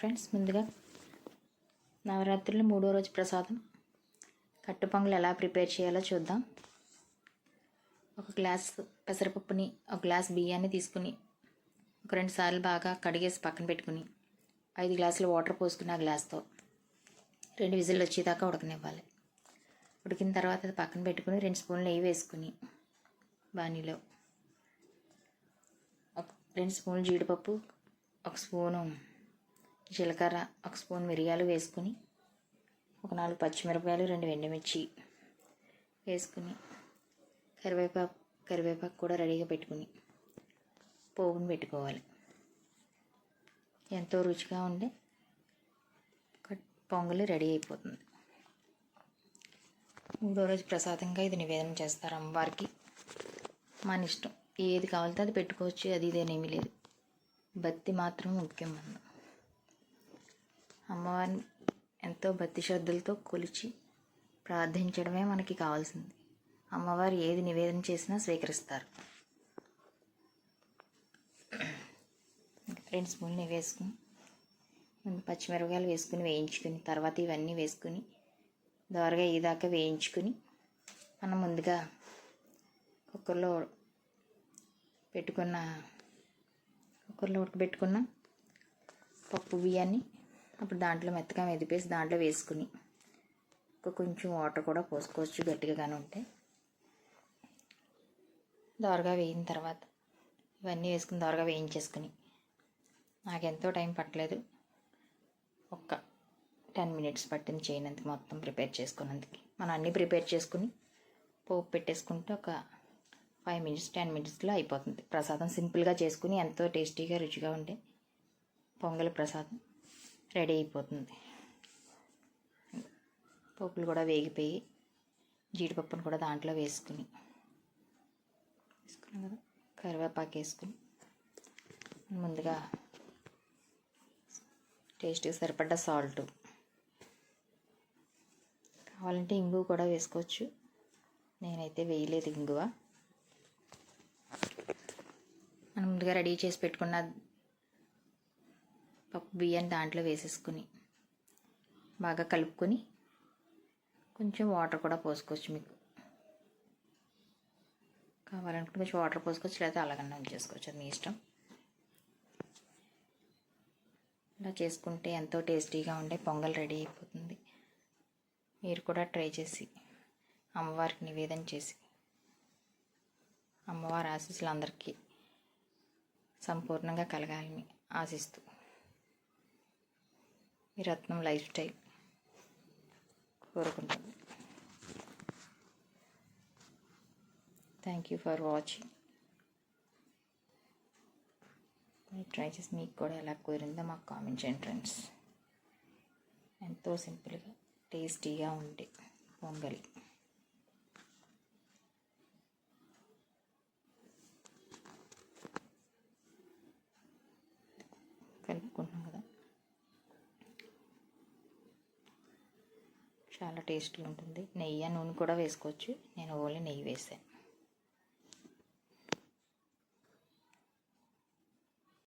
Friends, ముందుగా నవరాత్రులు 3వ రోజు ప్రసాదం కట్టు పొంగల్ ఎలా ప్రిపేర్ చేయాలో చూద్దాం. ఒక గ్లాస్ పెసరపప్పుని, ఒక గ్లాస్ బియ్యాన్ని తీసుకుని ఒక 2 సార్లు బాగా కడిగేసి పక్కన పెట్టుకుని 5 గ్లాసులు వాటర్ పోసుకుని ఆ గ్లాస్తో 2 విజిల్లు వచ్చేదాకా ఉడకనివ్వాలి. ఉడికిన తర్వాత అది పక్కన పెట్టుకుని 2 స్పూన్లు నెయ్యి వేసుకుని బాణీలో 2 స్పూన్లు జీడిపప్పు, 1 స్పూను జీలకర్ర, 1 స్పూన్ మిరియాలు వేసుకుని ఒక 4 పచ్చిమిరపకాయలు, 2 ఎండుమిర్చి వేసుకుని కరివేపాకు కూడా రెడీగా పెట్టుకుని పోపుని పెట్టుకోవాలి. ఎంతో రుచిగా ఉండే పొంగలి రెడీ అయిపోతుంది. 3వ రోజు ప్రసాదంగా ఇది నివేదన చేస్తారు అమ్మవారికి. మన ఇష్టం, ఏది కావాలితే అది పెట్టుకోవచ్చు, అది ఇదేనేమీ లేదు. భక్తి మాత్రం ముఖ్యం. అమ్మవారిని ఎంతో భక్తి శ్రద్ధలతో కొలిచి ప్రార్థించడమే మనకి కావాల్సింది. అమ్మవారు ఏది నివేదన చేసినా స్వీకరిస్తారు. 2 స్పూన్లు నెయ్యి వేసుకుని ముందు పచ్చిమిరపకాయలు వేసుకుని వేయించుకుని తర్వాత ఇవన్నీ వేసుకుని దోరగా అయ్యేదాకా వేయించుకుని మనం ముందుగా కుక్కర్లో ఉడకబెట్టుకున్న పప్పు బియ్యాన్ని అప్పుడు దాంట్లో మెత్తగా మెదిపేసి దాంట్లో వేసుకుని కొంచెం వాటర్ కూడా పోసుకోవచ్చు గట్టిగానే ఉంటే. దోరగా వేయిన తర్వాత ఇవన్నీ వేసుకుని దోరగా వేయించేసుకుని, నాకెంతో టైం పట్టలేదు, ఒక 10 మినిట్స్ పట్టింది చేయనందుకు, మొత్తం ప్రిపేర్ చేసుకున్నందుకు. మనం అన్నీ ప్రిపేర్ చేసుకుని పోపు పెట్టేసుకుంటే ఒక 5 మినిట్స్ 10 మినిట్స్లో అయిపోతుంది. ప్రసాదం సింపుల్గా చేసుకుని ఎంతో టేస్టీగా రుచిగా ఉండే పొంగల్ ప్రసాదం రెడీ అయిపోతుంది. పోపులు కూడా వేగిపోయి జీడిపప్పును కూడా దాంట్లో వేసుకున్నాం కదా, కరివేపాకు వేసుకుని ముందుగా టేస్ట్కి సరిపడ్డ సాల్ట్, కావాలంటే ఇంగువ కూడా వేసుకోవచ్చు, నేనైతే వేయలేదు ఇంగువ. మనం ముందుగా రెడీ చేసి పెట్టుకున్న పప్పు బియ్యాన్ని దాంట్లో వేసేసుకుని బాగా కలుపుకొని కొంచెం వాటర్ కూడా పోసుకోవచ్చు. మీకు కావాలనుకుంటే కొంచెం వాటర్ పోసుకోవచ్చు, లేకపోతే అలాగన్నా ఉంచేసుకోవచ్చు, అది మీ ఇష్టం. ఇలా చేసుకుంటే ఎంతో టేస్టీగా ఉండే పొంగల్ రెడీ అయిపోతుంది. మీరు కూడా ట్రై చేసి అమ్మవారికి నివేదన చేసి అమ్మవారి ఆశీస్సులు అందరికీ సంపూర్ణంగా కలగాలని ఆశిస్తూ మీ రత్నం లైఫ్ స్టైల్ కోరుకుంటుంది. Thank you for watching. మీరు ట్రై చేసి మీకు కూడా ఎలా కుదిరిందో మాకు కామెంట్ చేయండి ఫ్రెండ్స్. ఎంతో సింపుల్గా టేస్టీగా ఉండే పొంగలి. కలుపుకుంటున్నాం కదా, చాలా టేస్టీగా ఉంటుంది. నెయ్యి నూనె కూడా వేసుకోవచ్చు, నేను ఓన్లీ నెయ్యి వేసాను.